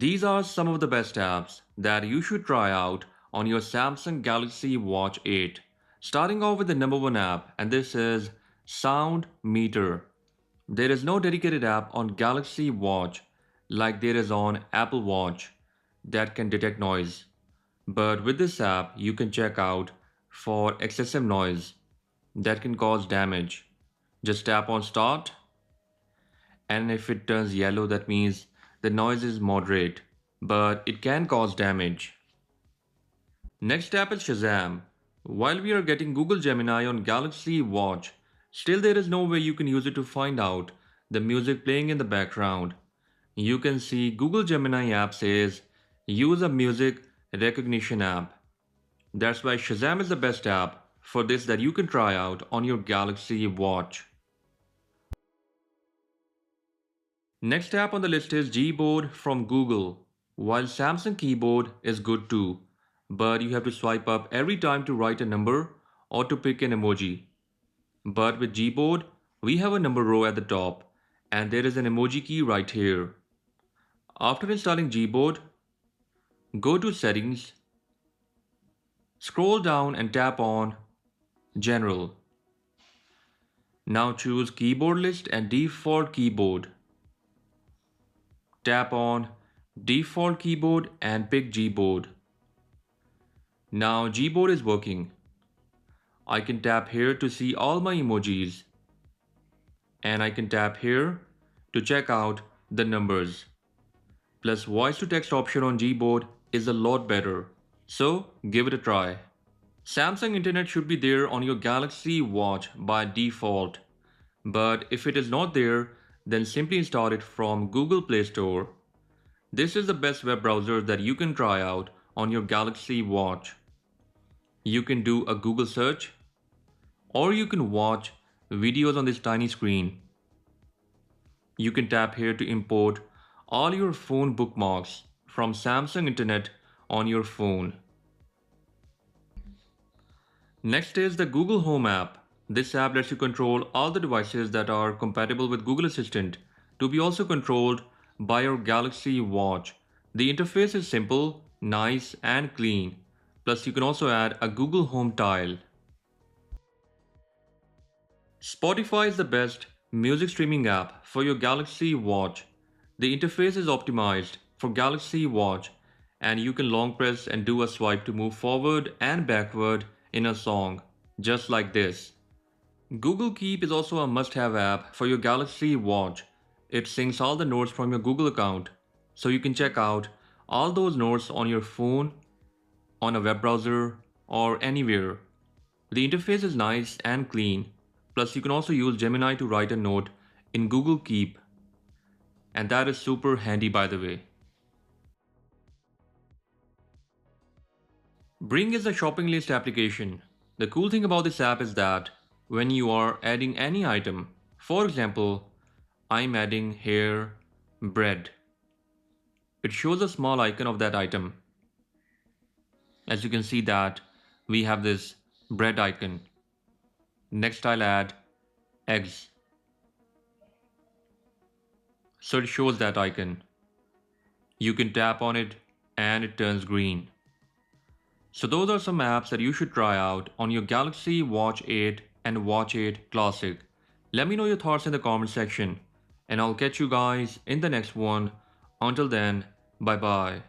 These are some of the best apps that you should try out on your Samsung Galaxy Watch 8. Starting off with the number one app, and this is Sound Meter. There is no dedicated app on Galaxy Watch like there is on Apple Watch that can detect noise. But with this app, you can check out for excessive noise that can cause damage. Just tap on Start, and if it turns yellow, that means the noise is moderate, but it can cause damage. Next app is Shazam. While we are getting Google Gemini on Galaxy Watch, still there is no way you can use it to find out the music playing in the background. You can see Google Gemini app says use a music recognition app. That's why Shazam is the best app for this that you can try out on your Galaxy Watch. Next app on the list is Gboard from Google. While Samsung keyboard is good too, but you have to swipe up every time to write a number or to pick an emoji. But with Gboard, we have a number row at the top and there is an emoji key right here. After installing Gboard, go to Settings, scroll down and tap on General. Now choose Keyboard List and Default Keyboard. Tap on Default Keyboard and pick Gboard. Now Gboard is working. I can tap here to see all my emojis. And I can tap here to check out the numbers. Plus voice to text option on Gboard is a lot better. So give it a try. Samsung Internet should be there on your Galaxy Watch by default. But if it is not there, then simply install it from Google Play Store. This is the best web browser that you can try out on your Galaxy Watch. You can do a Google search, or you can watch videos on this tiny screen. You can tap here to import all your phone bookmarks from Samsung Internet on your phone. Next is the Google Home app. This app lets you control all the devices that are compatible with Google Assistant to be also controlled by your Galaxy Watch. The interface is simple, nice and clean. Plus you can also add a Google Home tile. Spotify is the best music streaming app for your Galaxy Watch. The interface is optimized for Galaxy Watch and you can long press and do a swipe to move forward and backward in a song, just like this. Google Keep is also a must-have app for your Galaxy Watch. It syncs all the notes from your Google account, so you can check out all those notes on your phone, on a web browser, or anywhere. The interface is nice and clean, plus you can also use Gemini to write a note in Google Keep. And that is super handy, by the way. Bring is a shopping list application. The cool thing about this app is that when you are adding any item, for example, I'm adding here bread. It shows a small icon of that item. As you can see that we have this bread icon. Next I'll add eggs. So it shows that icon. You can tap on it and it turns green. So those are some apps that you should try out on your Galaxy Watch 8 and Watch 8 Classic. Let me know your thoughts in the comment section and I'll catch you guys in the next one. Until then, bye bye.